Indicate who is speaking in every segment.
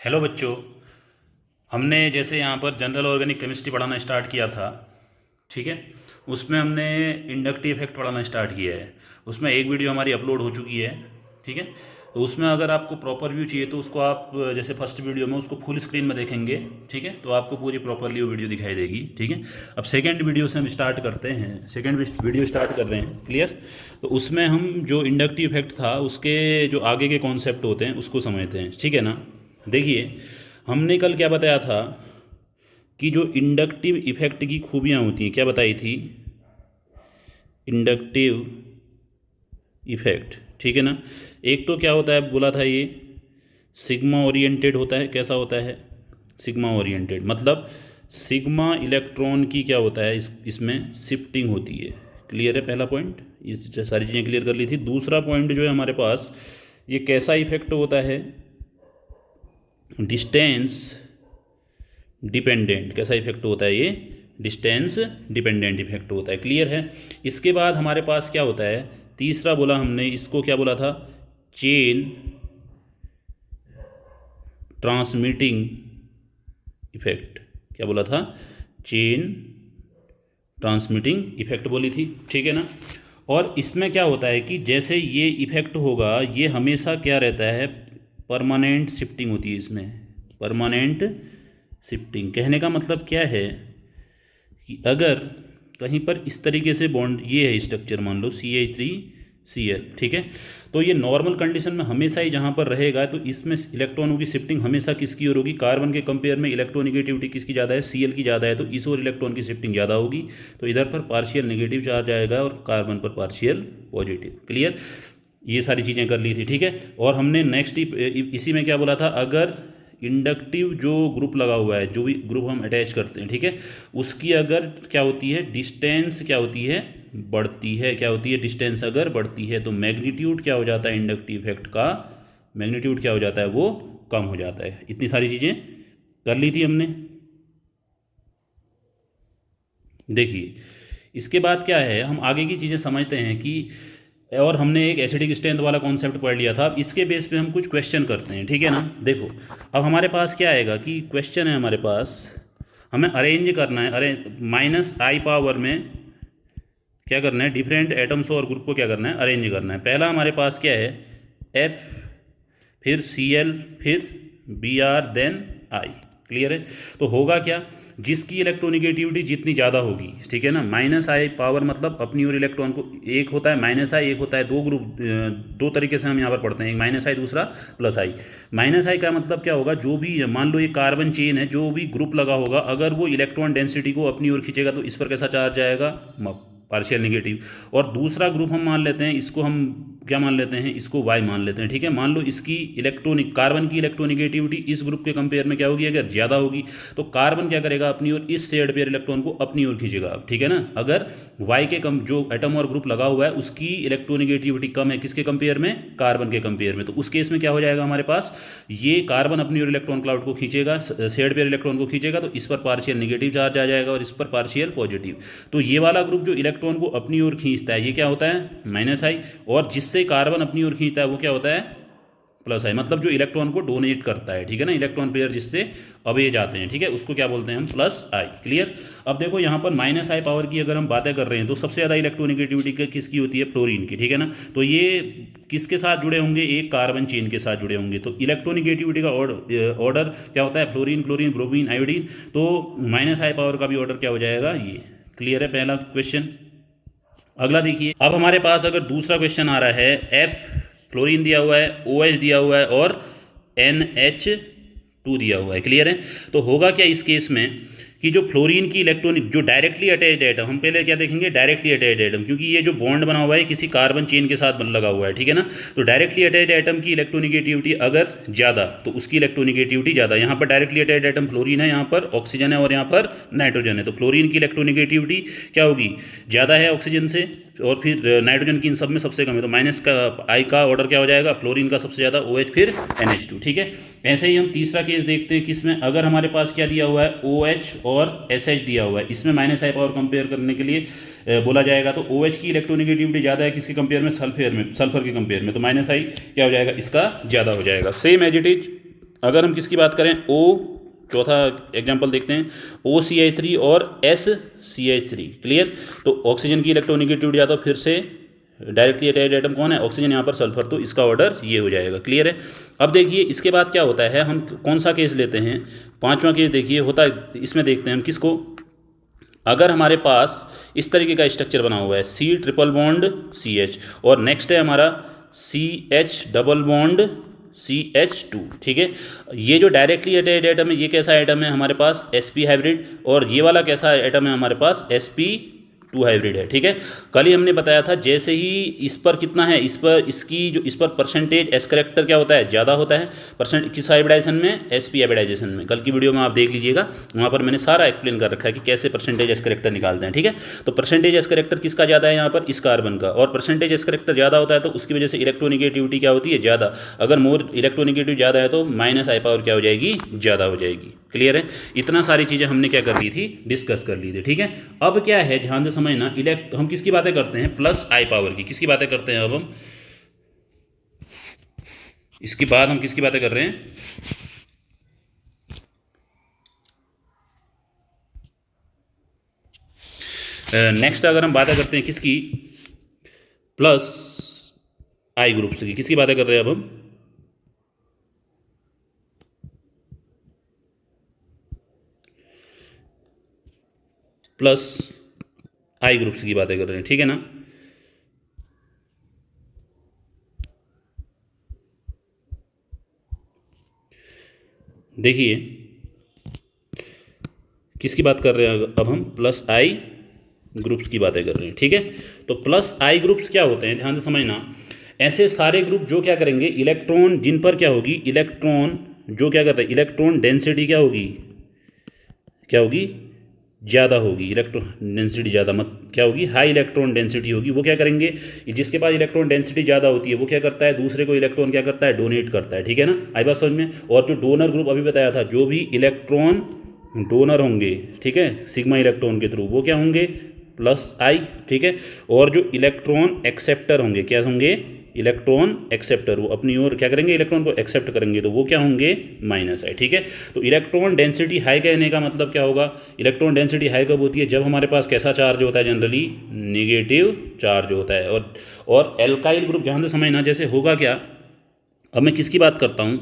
Speaker 1: Hello बच्चों। हमने जैसे यहाँ पर जनरल ऑर्गेनिक केमिस्ट्री पढ़ाना स्टार्ट किया था, ठीक है। उसमें हमने इंडक्टिव इफेक्ट पढ़ाना स्टार्ट किया है। उसमें एक वीडियो हमारी अपलोड हो चुकी है, ठीक है। तो उसमें अगर आपको प्रॉपर व्यू चाहिए तो उसको आप जैसे फर्स्ट वीडियो में उसको फुल स्क्रीन में देखेंगे, ठीक है, तो आपको पूरी प्रॉपरली वो वीडियो दिखाई देगी, ठीक है। अब सेकेंड वीडियो से हम स्टार्ट करते हैं, सेकेंड वीडियो स्टार्ट कर रहे हैं, क्लियर। तो उसमें हम जो इंडक्टिव इफेक्ट था उसके जो आगे के कॉन्सेप्ट होते हैं उसको समझते हैं, ठीक है ना। देखिए, हमने कल क्या बताया था कि जो इंडक्टिव इफेक्ट की खूबियाँ होती हैं, क्या बताई थी, इंडक्टिव इफेक्ट, ठीक है ना। एक तो क्या होता है बोला था, ये सिग्मा ओरिएंटेड होता है। कैसा होता है? सिग्मा ओरिएंटेड, मतलब सिग्मा इलेक्ट्रॉन की क्या होता है, इसमें शिफ्टिंग होती है। क्लियर है पहला पॉइंट, ये सारी चीज़ें क्लियर कर ली थी। दूसरा पॉइंट जो है हमारे पास, ये कैसा इफेक्ट होता है, डिस्टेंस डिपेंडेंट। कैसा इफेक्ट होता है ये? डिस्टेंस डिपेंडेंट इफेक्ट होता है। क्लियर है। इसके बाद हमारे पास क्या होता है, तीसरा बोला हमने, इसको क्या बोला था, चेन ट्रांसमिटिंग इफेक्ट। क्या बोला था? चेन ट्रांसमिटिंग इफेक्ट बोली थी, ठीक है ना। और इसमें क्या होता है कि जैसे ये इफेक्ट होगा, ये हमेशा क्या रहता है, परमानेंट शिफ्टिंग होती है इसमें, परमानेंट शिफ्टिंग। कहने का मतलब क्या है कि अगर कहीं पर इस तरीके से बॉन्ड, ये है स्ट्रक्चर, मान लो CH3Cl, ठीक है। तो ये नॉर्मल कंडीशन में हमेशा ही जहाँ पर रहेगा, तो इसमें इलेक्ट्रॉनों की शिफ्टिंग हमेशा किसकी ओर होगी, कार्बन के कंपेयर में इलेक्ट्रोनिगेटिविटी किसकी ज़्यादा है, Cl की ज़्यादा है, तो इस ओर इलेक्ट्रॉन की शिफ्टिंग ज़्यादा होगी, तो इधर पर पार्शियल नेगेटिव चार्ज आएगा और कार्बन पर पार्शियल पॉजिटिव। क्लियर। ये सारी चीज़ें कर ली थी, ठीक है। और हमने नेक्स्ट इसी में क्या बोला था, अगर इंडक्टिव जो ग्रुप लगा हुआ है, जो भी ग्रुप हम अटैच करते हैं, ठीक है, उसकी अगर क्या होती है, डिस्टेंस क्या होती है, बढ़ती है। क्या होती है? डिस्टेंस अगर बढ़ती है तो मैग्नीट्यूड क्या हो जाता है, इंडक्टिव इफेक्ट का मैग्नीट्यूड क्या हो जाता है, वो कम हो जाता है। इतनी सारी चीज़ें कर ली थी हमने। देखिए, इसके बाद क्या है, हम आगे की चीज़ें समझते हैं कि, और हमने एक एसिडिक स्ट्रेंथ वाला कॉन्सेप्ट पढ़ लिया था। अब इसके बेस पे हम कुछ क्वेश्चन करते हैं, ठीक है ना। देखो, अब हमारे पास क्या आएगा कि क्वेश्चन है हमारे पास, हमें अरेंज करना है, अरे -I पावर में क्या करना है, डिफरेंट एटम्स और ग्रुप को क्या करना है, अरेंज करना है। पहला हमारे पास क्या है, F, फिर Cl, फिर Br, देन I। क्लियर है। तो होगा क्या, जिसकी इलेक्ट्रोनिगेटिविटी जितनी ज़्यादा होगी, ठीक है ना, -I पावर मतलब अपनी और इलेक्ट्रॉन को, एक होता है -I, एक होता है, दो ग्रुप, दो तरीके से हम यहाँ पर पढ़ते हैं, एक -I दूसरा +I। -I का मतलब क्या होगा, जो भी मान लो ये कार्बन चेन है, जो भी ग्रुप लगा होगा, अगर वो इलेक्ट्रॉन डेंसिटी को अपनी ओर खींचेगा तो इस पर कैसा चार्ज आएगा, पार्शियल नेगेटिव। और दूसरा ग्रुप हम मान लेते हैं, इसको हम क्या मान लेते हैं, इसको Y मान लेते हैं, ठीक है। मान लो इसकी इलेक्ट्रॉनिक, कार्बन की इलेक्ट्रोनिगेटिविटी इस ग्रुप के कंपेयर में क्या होगी, अगर ज़्यादा होगी तो कार्बन क्या करेगा, अपनी ओर इस शेयर्ड पेयर इलेक्ट्रॉन को अपनी ओर खींचेगा, ठीक है ना। अगर Y के कम जो एटम और ग्रुप लगा हुआ है उसकी इलेक्ट्रोनिगेटिविटी कम है, किसके कंपेयर में, कार्बन के कंपेयर में, तो उस केस में क्या हो जाएगा हमारे पास, ये कार्बन अपनी ओर इलेक्ट्रॉन क्लाउड को खींचेगा, शेयर्ड पेयर इलेक्ट्रॉन को खींचेगा, तो इस पर पार्शियल नेगेटिव चार्ज आ जाएगा और इस पर पार्शियल पॉजिटिव। तो ये वाला ग्रुप जो इलेक्ट्रॉन को अपनी ओर खींचता है, ये क्या होता है, -I, और जिससे कार्बन अपनी ओर खींचता है वो क्या होता है, +I, मतलब जो इलेक्ट्रॉन को डोनेट करता है, ठीक है ना, इलेक्ट्रॉन पेयर जिससे अवे जाते हैं, ठीक है, उसको क्या बोलते हैं हम, +I। क्लियर। अब देखो यहाँ पर -I पावर की अगर हम बातें कर रहे हैं तो सबसे ज़्यादा इलेक्ट्रोनिगेटिविटी किसकी होती है, फ्लोरीन की, ठीक है ना। तो ये किसके साथ जुड़े होंगे, एक कार्बन चेन के साथ जुड़े होंगे, तो इलेक्ट्रोनिगेटिविटी का ऑर्डर क्या होता है, फ्लोरीन, क्लोरीन, ब्रोमीन, आयोडीन, तो -I पावर का भी ऑर्डर क्या हो जाएगा, ये। क्लियर है पहला क्वेश्चन। अगला देखिए, अब हमारे पास अगर दूसरा क्वेश्चन आ रहा है, F फ्लोरीन दिया हुआ है, OH दिया हुआ है और NH2 दिया हुआ है। क्लियर है। तो होगा क्या इस केस में कि जो फ्लोरीन की इलेक्ट्रॉनिक, जो डायरेक्टली अटैच्ड एटम, हम पहले क्या देखेंगे, डायरेक्टली अटैच्ड एटम, क्योंकि ये जो बॉन्ड बना हुआ है किसी कार्बन चेन के साथ लगा हुआ है, ठीक है ना। तो डायरेक्टली अटैच्ड एटम की इलेक्ट्रोनिगेटिविटी अगर ज़्यादा तो उसकी इलेक्ट्रोनिगेटिविटी ज़्यादा। यहाँ पर डायरेक्टली अटैच्ड एटम फ्लोरीन है, यहाँ पर ऑक्सीजन है और यहाँ पर नाइट्रोजन है, तो फ्लोरीन की इलेक्ट्रोनिगेटिविटी क्या होगी, ज़्यादा है ऑक्सीजन से, और फिर नाइट्रोजन की इन सब में सबसे कम है, तो -I का ऑर्डर क्या हो जाएगा, फ्लोरीन का सबसे ज़्यादा, OH, फिर NH2, ठीक है। ऐसे ही हम तीसरा केस देखते हैं, किसमें अगर हमारे पास क्या दिया हुआ है, OH और SH दिया हुआ है, इसमें -I पावर कंपेयर करने के लिए बोला जाएगा, तो OH की इलेक्ट्रोनिगेटिविटी ज़्यादा है किसके कंपेयर में, सल्फर के कंपेयर में, तो -I क्या हो जाएगा, इसका ज़्यादा हो जाएगा। सेम एज इट इज अगर हम किसकी बात करें, ओ, चौथा एग्जाम्पल देखते हैं, OCl3 और SCl3, क्लियर। तो ऑक्सीजन की इलेक्ट्रोनेगेटिविटी या तो फिर से डायरेक्टली अटैच्ड एटम कौन है, ऑक्सीजन, यहाँ पर सल्फर, तो इसका ऑर्डर ये हो जाएगा, क्लियर है। अब देखिए इसके बाद क्या होता है, हम कौन सा केस लेते हैं, पांचवा केस देखिए होता है, इसमें देखते हैं हम किसको, अगर हमारे पास इस तरीके का स्ट्रक्चर बना हुआ है C ट्रिपल बॉन्ड CH, और नेक्स्ट है हमारा CH डबल बॉन्ड CH2, ठीक है। ये जो डायरेक्टली अटैच्ड एटम है, ये कैसा एटम है हमारे पास, sp हाइब्रिड, और ये वाला कैसा एटम है हमारे पास, sp2 हाइब्रिड है, ठीक है। कल ही हमने बताया था जैसे ही इस पर कितना है, इस पर इसकी जो इस पर परसेंटेज एस करेक्टर क्या होता है, ज़्यादा होता है परसेंट, किस हाइब्रिडाइजेशन में, sp हाइब्रिडाइजेशन में। कल की वीडियो में आप देख लीजिएगा, वहाँ पर मैंने सारा एक्सप्लेन कर रखा है कि कैसे परसेंटेज एस करेक्टर निकालते हैं, ठीक है। तो परसेंटेज एस करेक्टर किसका ज़्यादा है यहाँ पर, इस कार्बन का, और परसेंटेज एस करेक्टर ज़्यादा होता है तो उसकी वजह से इलेक्ट्रोनिगेटिविटी क्या होती है, ज़्यादा। अगर मोर इलेक्ट्रोनिगेटिव ज़्यादा है तो माइनस आई पावर क्या हो जाएगी, ज़्यादा हो जाएगी, क्लियर है। इतना सारी चीज़ें हमने क्या कर ली थी, डिस्कस कर ली थी, ठीक है। अब क्या है, ध्यान से समझना, हम किसकी बातें करते हैं, प्लस आई पावर की, किसकी बातें करते हैं अब हम, इसके बाद हम किसकी बातें कर रहे हैं, नेक्स्ट अगर हम बातें करते हैं किसकी, प्लस आई ग्रुप्स की, किसकी बातें कर रहे हैं अब हम, प्लस आई ग्रुप्स की बातें कर रहे हैं, ठीक है ना। देखिए किसकी बात कर रहे हैं अब हम, प्लस आई ग्रुप्स की बातें कर रहे हैं, ठीक है। तो प्लस आई ग्रुप्स क्या होते हैं, ध्यान से समझना, ऐसे सारे ग्रुप जो क्या करेंगे, इलेक्ट्रॉन जिन पर क्या होगी, इलेक्ट्रॉन जो क्या करते हैं, इलेक्ट्रॉन डेंसिटी क्या होगी, क्या होगी, ज़्यादा होगी, इलेक्ट्रॉन डेंसिटी ज़्यादा, मत क्या होगी, हाई इलेक्ट्रॉन डेंसिटी होगी। वो क्या करेंगे, जिसके पास इलेक्ट्रॉन डेंसिटी ज़्यादा होती है वो क्या करता है, दूसरे को इलेक्ट्रॉन क्या करता है, डोनेट करता है, ठीक है ना, आई बात समझ में। और जो डोनर ग्रुप अभी बताया था, जो भी इलेक्ट्रॉन डोनर होंगे, ठीक है, सिग्मा इलेक्ट्रॉन के थ्रू, वो क्या होंगे, प्लस आई, ठीक है। और जो इलेक्ट्रॉन एक्सेप्टर होंगे, क्या होंगे, इलेक्ट्रॉन एक्सेप्टर, वो अपनी ओर क्या करेंगे, इलेक्ट्रॉन को एक्सेप्ट करेंगे, तो वो क्या होंगे, माइनस आई, ठीक है। तो इलेक्ट्रॉन डेंसिटी हाई कहने का मतलब क्या होगा, इलेक्ट्रॉन डेंसिटी हाई कब होती है, जब हमारे पास कैसा चार्ज होता है, जनरली नेगेटिव चार्ज होता है। और एल्काइल ग्रुप, जहाँ से समझना, जैसे होगा क्या, अब मैं किसकी बात करता हूँ,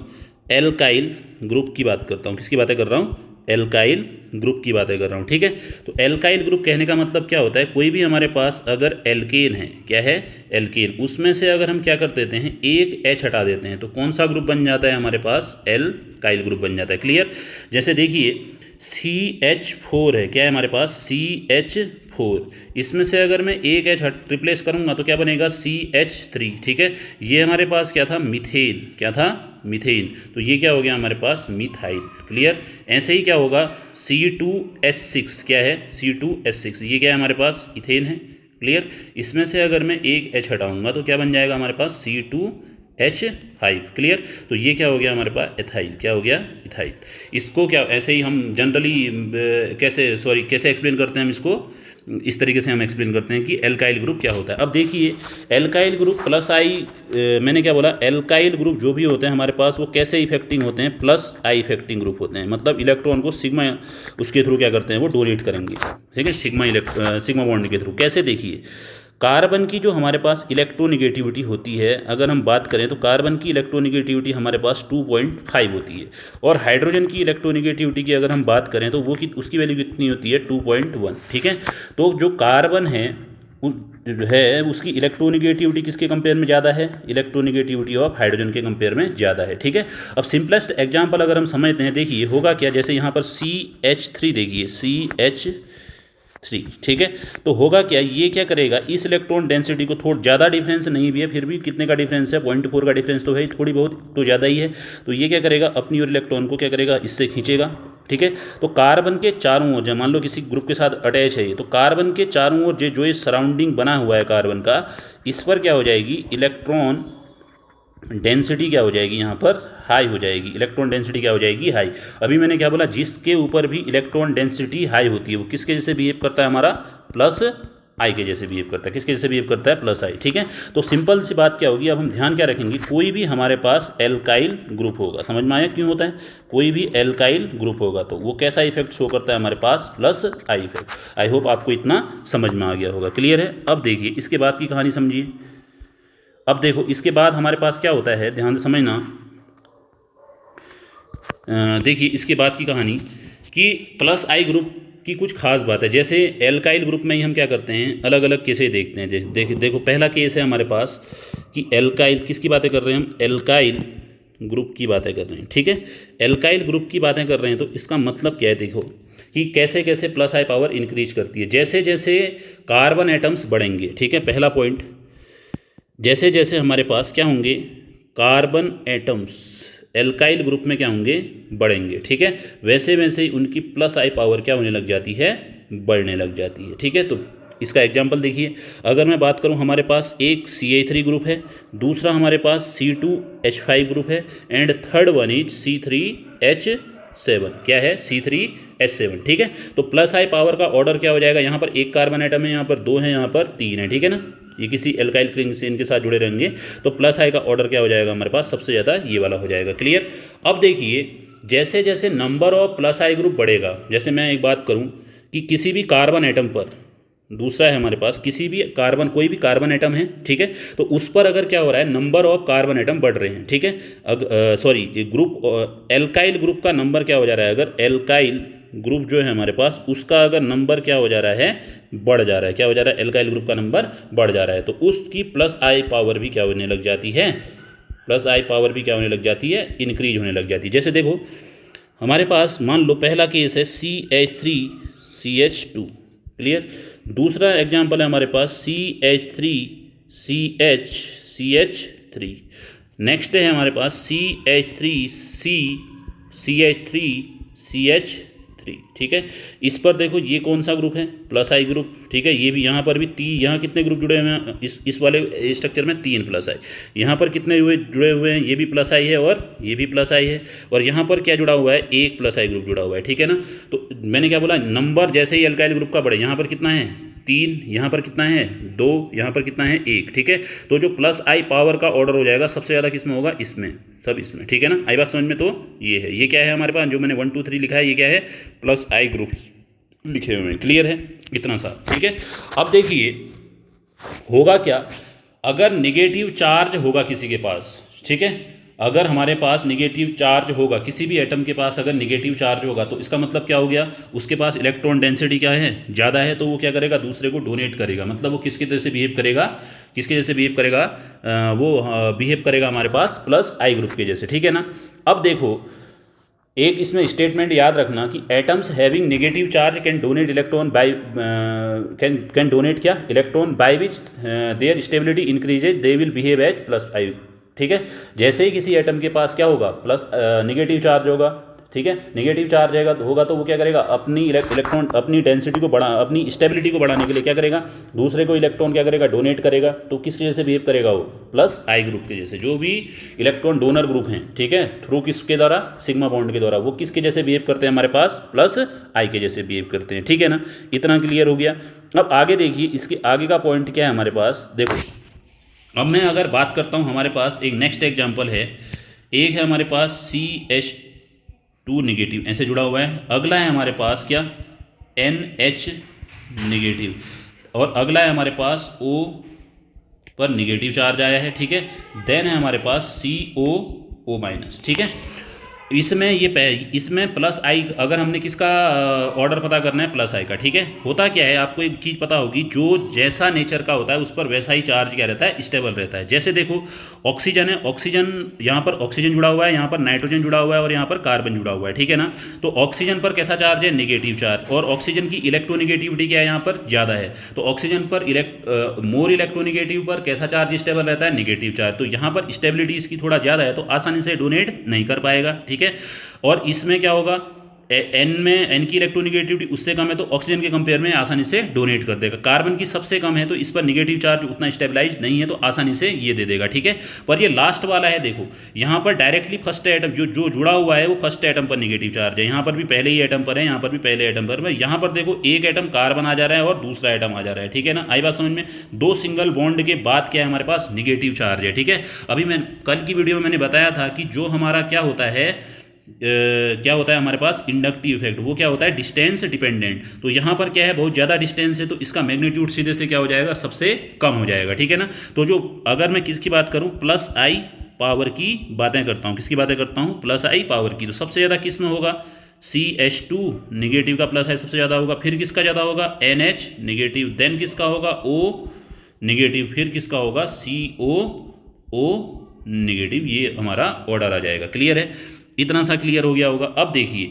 Speaker 1: एल्काइल ग्रुप की बात करता हूँ, किसकी बातें कर रहा हूँ, एल्काइल ग्रुप की बातें कर रहा हूँ, ठीक है। तो एल्काइल ग्रुप कहने का मतलब क्या होता है, कोई भी हमारे पास अगर एल्केन है, क्या है, एल्केन, उसमें से अगर हम क्या कर देते हैं, एक H हटा देते हैं, तो कौन सा ग्रुप बन जाता है हमारे पास, एल्काइल ग्रुप बन जाता है, क्लियर। जैसे देखिए CH4 है, क्या है हमारे पास, CH4, इसमें से अगर मैं एक H रिप्लेस करूँगा तो क्या बनेगा, CH3, ठीक है। ये हमारे पास क्या था, मिथेन, क्या था, मीथेन, तो ये क्या हो गया हमारे पास, मिथाइल, क्लियर। ऐसे ही क्या होगा, C2H6, क्या है, C2H6, ये क्या है हमारे पास, इथेन है, क्लियर। इसमें से अगर मैं एक H हटाऊंगा तो क्या बन जाएगा हमारे पास, C2H5, क्लियर। तो ये क्या हो गया हमारे पास, एथाइल, क्या हो गया, इथाइल। इसको क्या ऐसे ही हम जनरली कैसे एक्सप्लेन करते हैं हम इसको, इस तरीके से हम एक्सप्लेन करते हैं कि एल्काइल ग्रुप क्या होता है। अब देखिए एल्काइल ग्रुप प्लस आई, मैंने क्या बोला, एल्काइल ग्रुप जो भी होते हैं हमारे पास वो कैसे इफेक्टिंग होते हैं, प्लस आई इफेक्टिंग ग्रुप होते हैं, मतलब इलेक्ट्रॉन को सिग्मा उसके थ्रू क्या करते हैं, वो डोनेट करेंगे, ठीक है, सिग्मा बॉन्ड के थ्रू। कैसे, देखिए कार्बन की जो हमारे पास इलेक्ट्रोनिगेटिविटी होती है, अगर हम बात करें तो कार्बन की इलेक्ट्रोनिगेटिविटी हमारे पास 2.5 होती है, और हाइड्रोजन की इलेक्ट्रोनिगेटिविटी की अगर हम बात करें तो वो उसकी वैल्यू कितनी होती है, 2.1, ठीक है। तो जो कार्बन है उसकी इलेक्ट्रोनिगेटिविटी किसके कंपेयर में ज़्यादा है, इलेक्ट्रोनिगेटिविटी ऑफ हाइड्रोजन के कंपेयर में ज़्यादा है, ठीक है। अब सिंपलेस्ट एग्जांपल अगर हम समझते हैं, देखिए होगा क्या, जैसे यहाँ पर CH3 देखिए, CH3, ठीक है। तो होगा क्या, ये क्या करेगा, इस इलेक्ट्रॉन डेंसिटी को थोड़ा ज़्यादा डिफरेंस नहीं भी है, फिर भी कितने का डिफरेंस है, 0.4 का डिफरेंस तो है, थोड़ी बहुत तो ज़्यादा ही है। तो ये क्या करेगा, अपनी ओर इलेक्ट्रॉन को क्या करेगा, इससे खींचेगा, ठीक है। तो कार्बन के चारों ओर, जब मान लो किसी ग्रुप के साथ अटैच है ये, तो कार्बन के चारों ओर जो ये सराउंडिंग बना हुआ है कार्बन का, इस पर क्या हो जाएगी, इलेक्ट्रॉन डेंसिटी क्या हो जाएगी, यहाँ पर हाई हो जाएगी, इलेक्ट्रॉन डेंसिटी क्या हो जाएगी, हाई। अभी मैंने क्या बोला, जिसके ऊपर भी इलेक्ट्रॉन डेंसिटी हाई होती है वो किसके जैसे बिहेव करता है, हमारा प्लस आई के जैसे बिहेव करता है। किसके जैसे बिहेव करता है? Plus I. ठीक है, तो सिंपल सी बात क्या होगी, अब हम ध्यान क्या रखेंगे, कोई भी हमारे पास एल्काइल ग्रुप होगा, समझ में आया क्यों होता है, कोई भी एल्काइल ग्रुप होगा तो वो कैसा इफेक्ट शो करता है हमारे पास? Plus I effect. I hope आपको इतना समझ में आ गया होगा, क्लियर है। अब देखिए इसके बाद की कहानी समझिए। अब देखो इसके बाद हमारे पास क्या होता है, ध्यान से समझना। देखिए इसके बाद की कहानी कि प्लस आई ग्रुप की कुछ खास बात है। जैसे एल्काइल ग्रुप में ही हम क्या करते हैं, अलग अलग केसें देखते हैं। जैसे देखो पहला केस है हमारे पास कि एल्काइल, किसकी बातें कर रहे हैं हम? एल्काइल ग्रुप की बातें कर रहे हैं। ठीक है, एल्काइल ग्रुप की बातें कर रहे हैं तो इसका मतलब क्या है, देखो कि कैसे कैसे प्लस आई पावर इंक्रीज करती है। जैसे जैसे कार्बन एटम्स बढ़ेंगे, ठीक है, पहला पॉइंट, जैसे जैसे हमारे पास क्या होंगे, कार्बन एटम्स एल्काइल ग्रुप में क्या होंगे? बढ़ेंगे। ठीक है, वैसे वैसे ही उनकी प्लस आई पावर क्या होने लग जाती है? बढ़ने लग जाती है। ठीक है, तो इसका एग्जांपल देखिए, अगर मैं बात करूं, हमारे पास एक CH3 ग्रुप है, दूसरा हमारे पास C2H5 ग्रुप है, and third one is C3H7। क्या है? C3H7। ठीक है, तो प्लस आई पावर का ऑर्डर क्या हो जाएगा, यहाँ पर एक कार्बन आइटम है, यहाँ पर दो है, यहाँ पर तीन है। ठीक है ना, ये किसी एल्काइल रिंग से इनके साथ जुड़े रहेंगे तो प्लस आई का ऑर्डर क्या हो जाएगा हमारे पास? सबसे ज़्यादा ये वाला हो जाएगा। क्लियर। अब देखिए जैसे जैसे number of plus I group बढ़ेगा, जैसे मैं एक बात करूं कि किसी भी कार्बन एटम पर, दूसरा है हमारे पास किसी भी कार्बन, कोई भी कार्बन एटम है, ठीक है, तो उस पर अगर क्या हो रहा है, नंबर ऑफ कार्बन एटम बढ़ रहे हैं। ठीक है, सॉरी ग्रुप एल्काइल ग्रुप का नंबर क्या हो जा रहा है, अगर एल्काइल ग्रुप जो है हमारे पास उसका अगर नंबर क्या हो जा रहा है, बढ़ जा रहा है, क्या हो जा रहा है, एल्काइल ग्रुप का नंबर बढ़ जा रहा है, तो उसकी प्लस आई पावर भी क्या होने लग जाती है, प्लस आई पावर भी क्या होने लग जाती है, इंक्रीज होने लग जाती है। जैसे देखो हमारे पास मान लो पहला केस है CH3CH2, क्लियर। दूसरा एग्जाम्पल है हमारे पास CH3CHCH3। नेक्स्ट है हमारे पास CH3CH3 ठीक है, इस पर देखो ये कौन सा ग्रुप है, प्लस आई ग्रुप। ठीक है, ये भी यहाँ पर भी यहाँ कितने ग्रुप जुड़े हुए हैं, इस वाले स्ट्रक्चर में 3 प्लस आई। यहाँ पर कितने हुए जुड़े हुए हैं, ये भी प्लस आई है और ये भी प्लस आई है, और यहाँ पर क्या जुड़ा हुआ है, एक प्लस आई ग्रुप जुड़ा हुआ है। ठीक है ना, तो मैंने क्या बोला, नंबर जैसे ही एल्काइल ग्रुप का बढ़े, यहाँ पर कितना है 3, यहाँ पर कितना है 2, यहाँ पर कितना है 1। ठीक है, तो जो प्लस आई पावर का ऑर्डर हो जाएगा सबसे ज़्यादा किस में होगा, इसमें, सब इसमें। ठीक है ना, आई बात समझ में। तो ये है, ये क्या है हमारे पास, जो मैंने 1 2 3 लिखा है, ये क्या है, प्लस आई ग्रुप्स लिखे हुए हैं। क्लियर है, इतना सा। ठीक है, अब देखिए होगा क्या, अगर निगेटिव चार्ज होगा किसी के पास, ठीक है, अगर हमारे पास निगेटिव चार्ज होगा, किसी भी एटम के पास अगर निगेटिव चार्ज होगा, तो इसका मतलब क्या हो गया, उसके पास इलेक्ट्रॉन डेंसिटी क्या है, ज़्यादा है, तो वो क्या करेगा, दूसरे को डोनेट करेगा। मतलब वो किसके जैसे बिहेव करेगा, किसके जैसे बिहेव करेगा, वो बिहेव करेगा हमारे पास प्लस आई ग्रुप के जैसे। ठीक है ना, अब देखो एक इसमें स्टेटमेंट याद रखना कि atoms having negative charge can donate electron by can donate क्या, electron by which their stability increases they will behave as plus I. ठीक है, जैसे ही किसी एटम के पास क्या होगा, प्लस नेगेटिव चार्ज होगा, ठीक है, नेगेटिव चार्ज होगा तो वो क्या करेगा, अपनी इलेक्ट्रॉन, अपनी डेंसिटी को अपनी स्टेबिलिटी को बढ़ाने के लिए क्या करेगा, दूसरे को इलेक्ट्रॉन क्या करेगा, डोनेट करेगा। तो किसके जैसे बिहेव करेगा वो, प्लस आई ग्रुप के जैसे। जो भी इलेक्ट्रॉन डोनर ग्रुप हैं, ठीक है, थ्रू किसके द्वारा, सिग्मा बॉन्ड के द्वारा, वो किसके जैसे बिहेव करते हैं हमारे पास, प्लस आई के जैसे बिहेव करते हैं। ठीक है ना, इतना क्लियर हो गया। अब आगे देखिए, इसके आगे का पॉइंट क्या है हमारे पास, देखो अब मैं अगर बात करता हूँ, हमारे पास एक नेक्स्ट एग्जाम्पल है, एक है हमारे पास CH2 निगेटिव ऐसे जुड़ा हुआ है, अगला है हमारे पास क्या, NH निगेटिव, और अगला है हमारे पास O पर निगेटिव चार्ज आया है। ठीक है, देन है हमारे पास COO माइनस। ठीक है, इसमें प्लस आई, अगर हमने किसका ऑर्डर पता करना है, प्लस आई का। ठीक है, होता क्या है, आपको एक चीज़ पता होगी, जो जैसा नेचर का होता है उस पर वैसा ही चार्ज क्या रहता है, स्टेबल रहता है। जैसे देखो ऑक्सीजन है, ऑक्सीजन यहाँ पर ऑक्सीजन जुड़ा हुआ है, यहाँ पर नाइट्रोजन जुड़ा हुआ है, और यहाँ पर कार्बन जुड़ा हुआ है। ठीक है ना, तो ऑक्सीजन पर कैसा चार्ज है, नेगेटिव चार्ज, और ऑक्सीजन की इलेक्ट्रोनिगेटिविटी क्या है, यहाँ पर ज़्यादा है, तो ऑक्सीजन पर मोर इलेक्ट्रोनिगेटिव पर कैसा चार्ज स्टेबल रहता है, नेगेटिव चार्ज। तो यहाँ पर स्टेबिलिटी इसकी थोड़ा ज़्यादा है, तो आसानी से डोनेट नहीं कर पाएगा। ठीक है, और इसमें क्या होगा, एन में एन की इलेक्ट्रोनिगेटिविटी उससे कम है तो ऑक्सीजन के कंपेयर में आसानी से डोनेट कर देगा। कार्बन की सबसे कम है तो इस पर निगेटिव चार्ज उतना स्टेबलाइज नहीं है तो आसानी से ये दे देगा, ठीक है। पर ये लास्ट वाला है, देखो यहाँ पर डायरेक्टली फर्स्ट एटम जो जो जुड़ा हुआ है वो फर्स्ट एटम पर निगेटिव चार्ज है, यहाँ पर भी पहले ही एटम पर है, यहाँ पर भी पहले एटम पर है। यहाँ पर देखो एक एटम कार्बन आ जा रहा है और दूसरा एटम आ जा रहा है, ठीक है ना। आई बात समझ में। दो सिंगल बॉन्ड के बाद क्या है हमारे पास निगेटिव चार्ज है, ठीक है। अभी मैं कल की वीडियो में मैंने बताया था कि जो हमारा क्या होता है हमारे पास इंडक्टिव इफेक्ट, वो क्या होता है डिस्टेंस डिपेंडेंट। तो यहाँ पर क्या है बहुत ज़्यादा डिस्टेंस है तो इसका मैग्नीट्यूड सीधे से क्या हो जाएगा सबसे कम हो जाएगा, ठीक है ना। तो जो अगर मैं किसकी बात करूँ प्लस आई पावर की बातें करता हूँ, किसकी बातें करता हूँ प्लस आई पावर की, तो सबसे ज़्यादा किस में होगा CH2 निगेटिव का प्लस आई सबसे ज़्यादा होगा, फिर किसका ज़्यादा होगा NH निगेटिव, देन किसका होगा O निगेटिव, फिर किसका होगा COO निगेटिव। ये हमारा ऑर्डर आ जाएगा, क्लियर है। इतना सा क्लियर हो गया होगा। अब देखिए